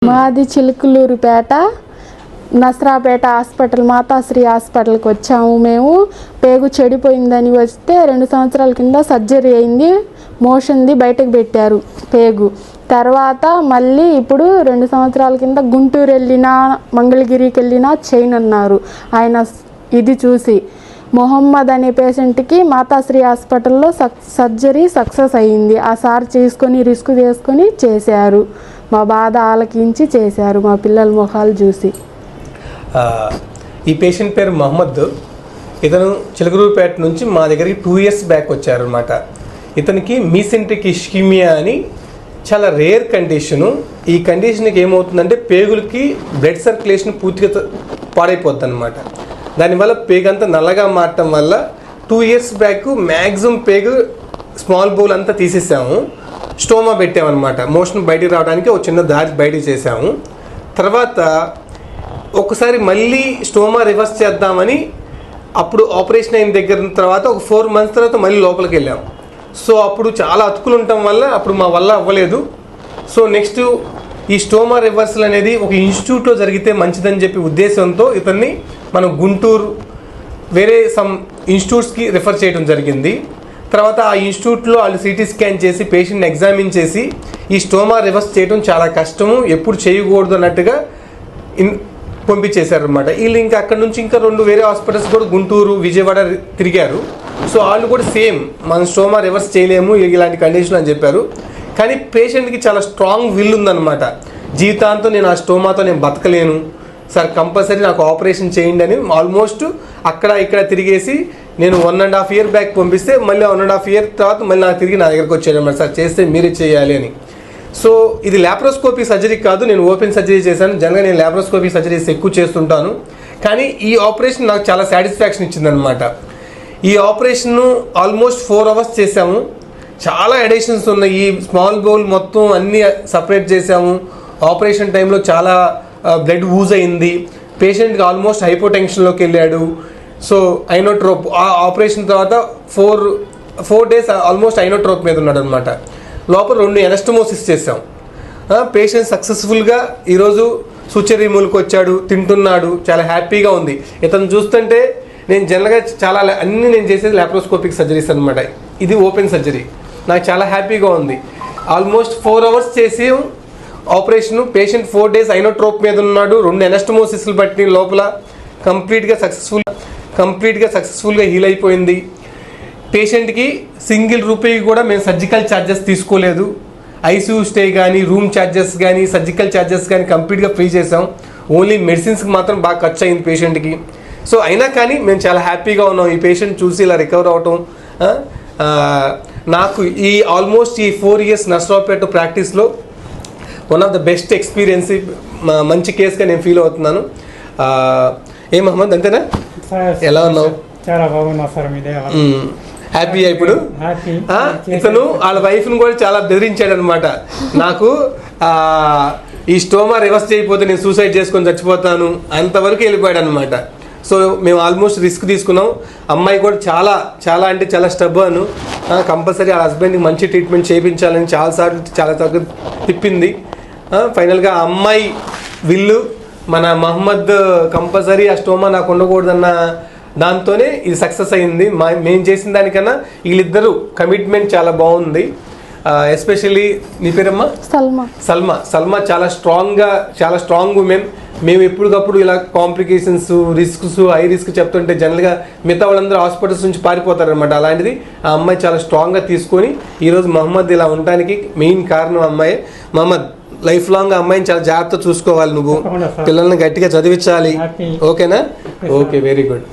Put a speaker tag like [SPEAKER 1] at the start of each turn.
[SPEAKER 1] మాది చిలుకలూరుపేట నసరాపేట హాస్పిటల్ మాతాశ్రీ హాస్పిటల్కి వచ్చాము. మేము పేగు చెడిపోయిందని వస్తే 2 సంవత్సరాల కింద సర్జరీ అయింది. మోషన్ది బయటకు పెట్టారు పేగు. తర్వాత మళ్ళీ ఇప్పుడు 2 సంవత్సరాల కింద గుంటూరు వెళ్ళినా మంగళగిరికి వెళ్ళినా చేయను అన్నారు. ఆయన ఇది చూసి మొహమ్మద్ అనే పేషెంట్కి మాతాశ్రీ హాస్పిటల్లో సర్జరీ సక్సెస్ అయ్యింది. ఆ సార్ రిస్క్ తీసుకొని చేశారు. మా బాధ ఆలకించి చేశారు మా పిల్లల మొహాలు చూసి.
[SPEAKER 2] ఈ పేషెంట్ పేరు మహమ్మద్. ఇతను చిలకలూరుపేట నుంచి మా దగ్గరికి 2 years బ్యాక్ వచ్చారనమాట. ఇతనికి మీసెంట్రిక్ ఇష్కిమియా అని చాలా రేర్ కండిషను. ఈ కండిషన్కి ఏమవుతుందంటే పేగులకి బ్లడ్ సర్క్యులేషన్ పూర్తిగా పాడైపోద్ది అనమాట. దానివల్ల పేగు అంతా నల్లగా మారటం వల్ల 2 years బ్యాక్ మ్యాక్సిమం పేగు స్మాల్ బౌల్ అంతా తీసేసాము. స్టోమా పెట్టామన్నమాట. మోషన్ బయటికి రావడానికి ఒక చిన్న దారి బయటికి చేసాము. తర్వాత ఒకసారి మళ్ళీ స్టోమా రివర్స్ చేద్దామని అప్పుడు ఆపరేషన్ అయిన దగ్గర తర్వాత ఒక 4 months తర్వాత మళ్ళీ లోపలికి వెళ్ళాము. సో అప్పుడు చాలా అతుకులు ఉండటం వల్ల అప్పుడు మా వల్ల అవ్వలేదు. సో నెక్స్ట్ ఈ స్టోమా రివర్సల్ అనేది ఒక ఇన్స్టిట్యూట్లో జరిగితే మంచిదని చెప్పి ఉద్దేశంతో ఇతన్ని మనం గుంటూరు వేరే సమ్ ఇన్స్టిట్యూట్స్కి రిఫర్ చేయడం జరిగింది. తర్వాత ఆ ఇన్స్టిట్యూట్లో వాళ్ళు సిటీ స్కాన్ చేసి పేషెంట్ని ఎగ్జామిన్ చేసి ఈ స్టోమా రివర్స్ చేయడం చాలా కష్టము, ఎప్పుడు చేయకూడదు అన్నట్టుగా పంపించేశారనమాట. వీళ్ళు ఇంకా అక్కడ నుంచి ఇంకా 2 వేరే హాస్పిటల్స్ కూడా గుంటూరు విజయవాడ తిరిగారు. సో వాళ్ళు కూడా సేమ్ మనం స్టోమా రివర్స్ చేయలేము ఇలాంటి కండిషన్ అని చెప్పారు. కానీ పేషెంట్కి చాలా స్ట్రాంగ్ విల్ ఉందన్నమాట. జీవితాంతం నేను ఆ స్టోమాతో నేను బతకలేను సార్, కంపల్సరీ నాకు ఆపరేషన్ చేయండి అని ఆల్మోస్ట్ అక్కడ ఇక్కడ తిరిగేసి నేను 1.5 year బ్యాక్ పంపిస్తే మళ్ళీ 1.5 year తర్వాత మళ్ళీ నాకు తిరిగి నా దగ్గరకు వచ్చాడన్నమాట. సార్ చేస్తే మీరే చేయాలి అని. సో ఇది లాపరోస్కోపీ సర్జరీ కాదు, నేను ఓపెన్ సర్జరీ చేశాను. జనరల్గా నేను లాపరోస్కోపీ సర్జరీస్ ఎక్కువ చేస్తుంటాను. కానీ ఈ ఆపరేషన్ నాకు చాలా సాటిస్ఫాక్షన్ ఇచ్చిందనమాట. ఈ ఆపరేషన్ ఆల్మోస్ట్ 4 hours చేసాము. చాలా ఎడిషన్స్ ఉన్నాయి. ఈ స్మాల్ బౌల్ మొత్తం అన్నీ సపరేట్ చేసాము. ఆపరేషన్ టైంలో చాలా బ్లడ్ ఊజ్ అయింది. పేషెంట్కి ఆల్మోస్ట్ హైపోటెన్షన్లోకి వెళ్ళాడు. సో ఐనోట్రోప్ ఆ ఆపరేషన్ తర్వాత 4 days ఆల్మోస్ట్ ఐనోట్రోప్ మీద ఉన్నాడు అనమాట. లోపల 2 ఎనస్టమోసిస్ చేసాం. పేషెంట్ సక్సెస్ఫుల్గా ఈరోజు సుచరీములకు వచ్చాడు, తింటున్నాడు, చాలా హ్యాపీగా ఉంది. ఇతను చూస్తుంటే నేను జనరల్గా చాలా అన్నీ నేను చేసేది లాప్రోస్కోపిక్ సర్జరీస్ అనమాట. ఇది ఓపెన్ సర్జరీ. నాకు చాలా హ్యాపీగా ఉంది. ఆల్మోస్ట్ 4 hours చేసి ఆపరేషన్. పేషెంట్ 4 days ఐనోట్రోప్ మీద ఉన్నాడు. 2 ఎనస్టమోసిస్లు బట్టి లోపల కంప్లీట్గా సక్సెస్ఫుల్గా హీల్ అయిపోయింది. పేషెంట్కి సింగిల్ రూపీ కూడా మేము సర్జికల్ ఛార్జెస్ తీసుకోలేదు. ఐసీయూ స్టే కానీ రూమ్ ఛార్జెస్ కానీ సర్జికల్ ఛార్జెస్ కానీ కంప్లీట్గా ఫ్రీ చేసాం. ఓన్లీ మెడిసిన్స్కి మాత్రం బాగా ఖర్చు అయింది పేషెంట్కి. సో అయినా కానీ మేము చాలా హ్యాపీగా ఉన్నాం ఈ పేషెంట్ చూసి ఇలా రికవర్ అవటం. నాకు ఈ ఆల్మోస్ట్ ఈ 4 years నర్సరావుపేట ప్రాక్టీస్లో one of the best experience, మంచి కేసుగా నేను ఫీల్ అవుతున్నాను. ఏ మహమ్మద్ అంతేనా? ఎలా ఉన్నావు?
[SPEAKER 3] చాలా బాగున్నా సార్. మీదే
[SPEAKER 2] హ్యాపీ ఇప్పుడు. ఇతను వాళ్ళ వైఫ్ను కూడా చాలా బెదిరించాడు అనమాట. నాకు ఈ స్టోమా రివర్స్ చేయకపోతే నేను సూసైడ్ చేసుకొని చచ్చిపోతాను అంతవరకు వెళ్ళిపోయాడు అనమాట. సో మేము ఆల్మోస్ట్ రిస్క్ తీసుకున్నాం. అమ్మాయి కూడా చాలా చాలా అంటే చాలా స్టబ్బర్ను. కంపల్సరీ వాళ్ళ హస్బెండ్కి మంచి ట్రీట్మెంట్ చేయించాలని చాలా తక్కువ తిప్పింది. ఫైనల్గా ఆ అమ్మాయి విల్లు మన మహమ్మద్ కంపల్సరీ ఆ స్టోమా నాకు ఉండకూడదన్న దాంతోనే ఇది సక్సెస్ అయింది. మేము చేసిన దానికన్నా వీళ్ళిద్దరూ కమిట్మెంట్ చాలా బాగుంది. ఎస్పెషల్లీ నీ పేరమ్మా? సల్మా చాలా స్ట్రాంగ్ ఉమెన్. మేము ఎప్పటికప్పుడు ఇలా కాంప్లికేషన్స్ హై రిస్క్ చెప్తుంటే జనరల్గా మిగతా వాళ్ళందరూ హాస్పిటల్స్ నుంచి పారిపోతారనమాట. అలాంటిది ఆ అమ్మాయి చాలా స్ట్రాంగ్గా తీసుకొని ఈరోజు మహమ్మద్ ఇలా ఉండడానికి మెయిన్ కారణం అమ్మాయి. మహమ్మద్ లైఫ్ లాంగ్ అమ్మాయిని చాలా జాగ్రత్త చూసుకోవాలి. నువ్వు పిల్లల్ని గట్టిగా చదివించాలి. ఓకేనా? Okay, very good.